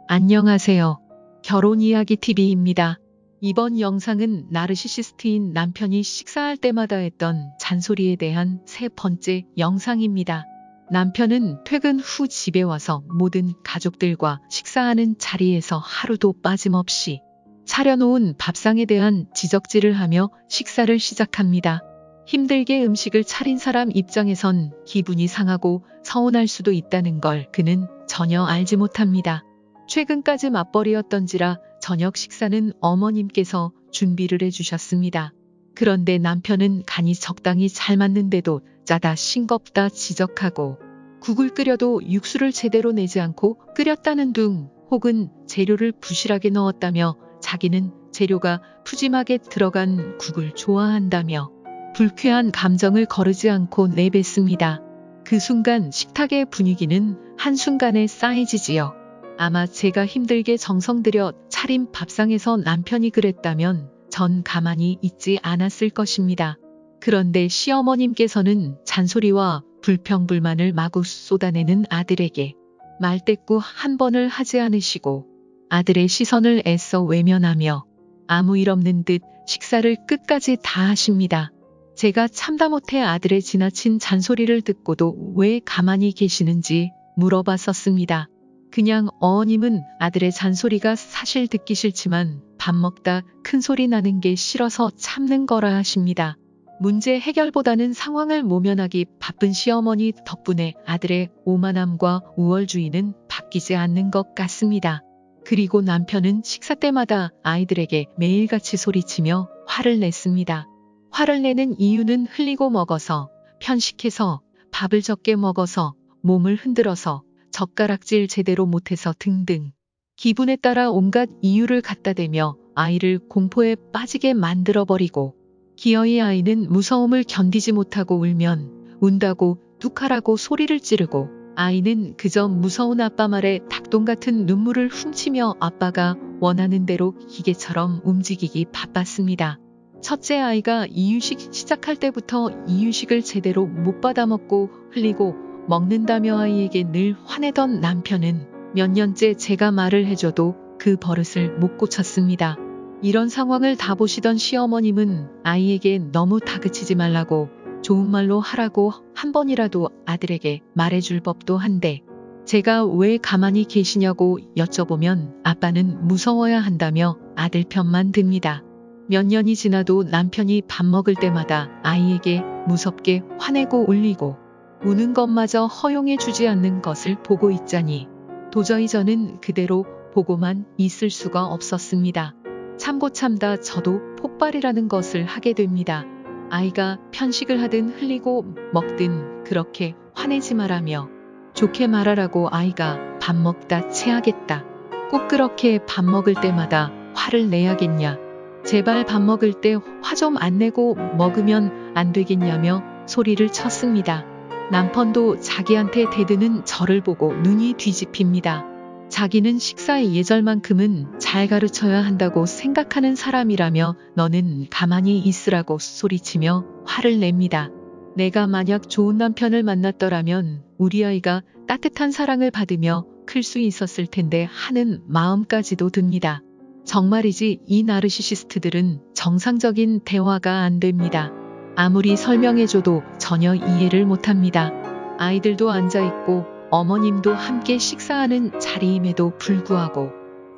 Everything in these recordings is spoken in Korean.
안녕하세요. 결혼이야기TV입니다. 이번 영상은 나르시시스트인 남편이 식사할 때마다 했던 잔소리에 대한 세 번째 영상입니다. 남편은 퇴근 후 집에 와서 모든 가족들과 식사하는 자리에서 하루도 빠짐없이 차려놓은 밥상에 대한 지적질을 하며 식사를 시작합니다. 힘들게 음식을 차린 사람 입장에선 기분이 상하고 서운할 수도 있다는 걸 그는 전혀 알지 못합니다. 최근까지 맞벌이였던지라 저녁 식사는 어머님께서 준비를 해주셨습니다. 그런데 남편은 간이 적당히 잘 맞는데도 짜다 싱겁다 지적하고 국을 끓여도 육수를 제대로 내지 않고 끓였다는 둥 혹은 재료를 부실하게 넣었다며 자기는 재료가 푸짐하게 들어간 국을 좋아한다며 불쾌한 감정을 거르지 않고 내뱉습니다. 그 순간 식탁의 분위기는 한순간에 싸해지지요. 아마 제가 힘들게 정성 들여 차린 밥상에서 남편이 그랬다면 전 가만히 있지 않았을 것입니다. 그런데 시어머님께서는 잔소리와 불평불만을 마구 쏟아내는 아들에게 말대꾸 한 번을 하지 않으시고 아들의 시선을 애써 외면하며 아무 일 없는 듯 식사를 끝까지 다 하십니다. 제가 참다 못해 아들의 지나친 잔소리를 듣고도 왜 가만히 계시는지 물어봤었습니다. 그냥 어머님은 아들의 잔소리가 사실 듣기 싫지만 밥 먹다 큰 소리 나는 게 싫어서 참는 거라 하십니다. 문제 해결보다는 상황을 모면하기 바쁜 시어머니 덕분에 아들의 오만함과 우월주의는 바뀌지 않는 것 같습니다. 그리고 남편은 식사 때마다 아이들에게 매일같이 소리치며 화를 냈습니다. 화를 내는 이유는 흘리고 먹어서, 편식해서, 밥을 적게 먹어서, 몸을 흔들어서, 젓가락질 제대로 못해서 등등 기분에 따라 온갖 이유를 갖다 대며 아이를 공포에 빠지게 만들어버리고 기어이 아이는 무서움을 견디지 못하고 울면 운다고 뚝하라고 소리를 지르고 아이는 그저 무서운 아빠 말에 닭똥 같은 눈물을 훔치며 아빠가 원하는 대로 기계처럼 움직이기 바빴습니다. 첫째 아이가 이유식 시작할 때부터 이유식을 제대로 못 받아 먹고 흘리고 먹는다며 아이에게 늘 화내던 남편은 몇 년째 제가 말을 해줘도 그 버릇을 못 고쳤습니다. 이런 상황을 다 보시던 시어머님은 아이에게 너무 다그치지 말라고 좋은 말로 하라고 한 번이라도 아들에게 말해줄 법도 한데 제가 왜 가만히 계시냐고 여쭤보면 아빠는 무서워야 한다며 아들 편만 듭니다. 몇 년이 지나도 남편이 밥 먹을 때마다 아이에게 무섭게 화내고 울리고 우는 것마저 허용해 주지 않는 것을 보고 있자니 도저히 저는 그대로 보고만 있을 수가 없었습니다. 참고 참다 저도 폭발이라는 것을 하게 됩니다. 아이가 편식을 하든 흘리고 먹든 그렇게 화내지 말라며 좋게 말하라고 아이가 밥 먹다 체하겠다. 꼭 그렇게 밥 먹을 때마다 화를 내야겠냐. 제발 밥 먹을 때 화 좀 안 내고 먹으면 안 되겠냐며 소리를 쳤습니다. 남편도 자기한테 대드는 저를 보고 눈이 뒤집힙니다. 자기는 식사의 예절만큼은 잘 가르쳐야 한다고 생각하는 사람이라며 너는 가만히 있으라고 소리치며 화를 냅니다. 내가 만약 좋은 남편을 만났더라면 우리 아이가 따뜻한 사랑을 받으며 클 수 있었을 텐데 하는 마음까지도 듭니다. 정말이지 이 나르시시스트들은 정상적인 대화가 안 됩니다. 아무리 설명해줘도 전혀 이해를 못합니다. 아이들도 앉아있고 어머님도 함께 식사하는 자리임에도 불구하고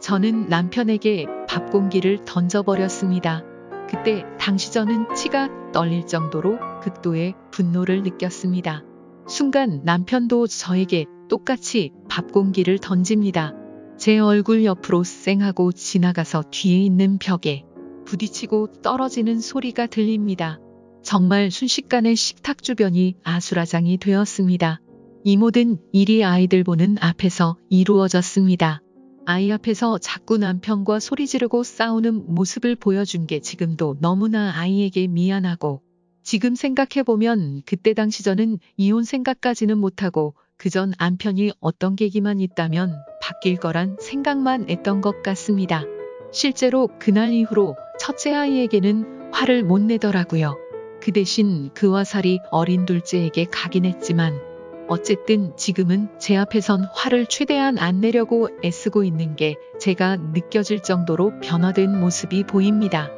저는 남편에게 밥 공기를 던져버렸습니다. 그때 당시 저는 치가 떨릴 정도로 극도의 분노를 느꼈습니다. 순간 남편도 저에게 똑같이 밥 공기를 던집니다. 제 얼굴 옆으로 쌩하고 지나가서 뒤에 있는 벽에 부딪히고 떨어지는 소리가 들립니다. 정말 순식간에 식탁 주변이 아수라장이 되었습니다. 이 모든 일이 아이들 보는 앞에서 이루어졌습니다. 아이 앞에서 자꾸 남편과 소리 지르고 싸우는 모습을 보여준 게 지금도 너무나 아이에게 미안하고 지금 생각해보면 그때 당시 저는 이혼 생각까지는 못하고 그전 남편이 어떤 계기만 있다면 바뀔 거란 생각만 했던 것 같습니다. 실제로 그날 이후로 첫째 아이에게는 화를 못 내더라고요. 그 대신 그 화살이 어린 둘째에게 가긴 했지만 어쨌든 지금은 제 앞에선 화를 최대한 안 내려고 애쓰고 있는 게 제가 느껴질 정도로 변화된 모습이 보입니다.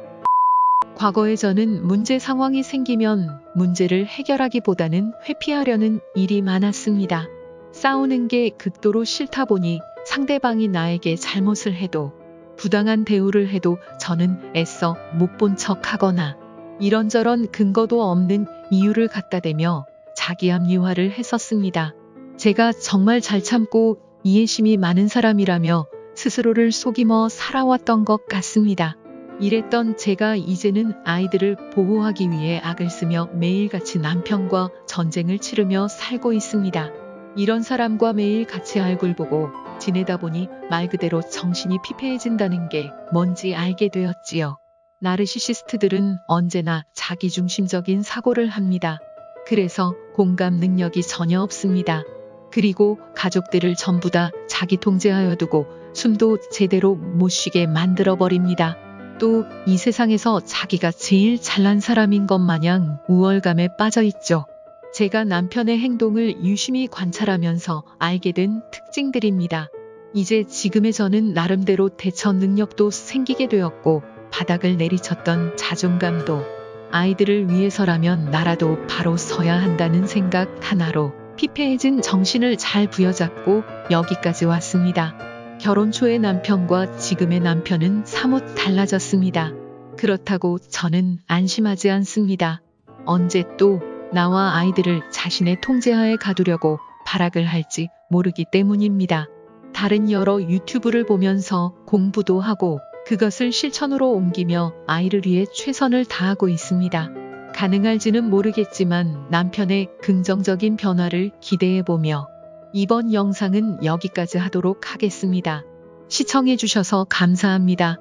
과거에 저는 문제 상황이 생기면 문제를 해결하기보다는 회피하려는 일이 많았습니다. 싸우는 게 극도로 싫다 보니 상대방이 나에게 잘못을 해도 부당한 대우를 해도 저는 애써 못 본 척 하거나 이런저런 근거도 없는 이유를 갖다 대며 자기 합리화를 했었습니다. 제가 정말 잘 참고 이해심이 많은 사람이라며 스스로를 속이며 살아왔던 것 같습니다. 이랬던 제가 이제는 아이들을 보호하기 위해 악을 쓰며 매일같이 남편과 전쟁을 치르며 살고 있습니다. 이런 사람과 매일 같이 얼굴 보고 지내다 보니 말 그대로 정신이 피폐해진다는 게 뭔지 알게 되었지요. 나르시시스트들은 언제나 자기중심적인 사고를 합니다. 그래서 공감 능력이 전혀 없습니다. 그리고 가족들을 전부 다 자기 통제하여 두고 숨도 제대로 못 쉬게 만들어버립니다. 또 이 세상에서 자기가 제일 잘난 사람인 것 마냥 우월감에 빠져 있죠. 제가 남편의 행동을 유심히 관찰하면서 알게 된 특징들입니다. 이제 지금의 저는 나름대로 대처 능력도 생기게 되었고 바닥을 내리쳤던 자존감도 아이들을 위해서라면 나라도 바로 서야 한다는 생각 하나로 피폐해진 정신을 잘 부여잡고 여기까지 왔습니다. 결혼 초의 남편과 지금의 남편은 사뭇 달라졌습니다. 그렇다고 저는 안심하지 않습니다. 언제 또 나와 아이들을 자신의 통제하에 가두려고 발악을 할지 모르기 때문입니다. 다른 여러 유튜브를 보면서 공부도 하고 그것을 실천으로 옮기며 아이를 위해 최선을 다하고 있습니다. 가능할지는 모르겠지만 남편의 긍정적인 변화를 기대해보며 이번 영상은 여기까지 하도록 하겠습니다. 시청해주셔서 감사합니다.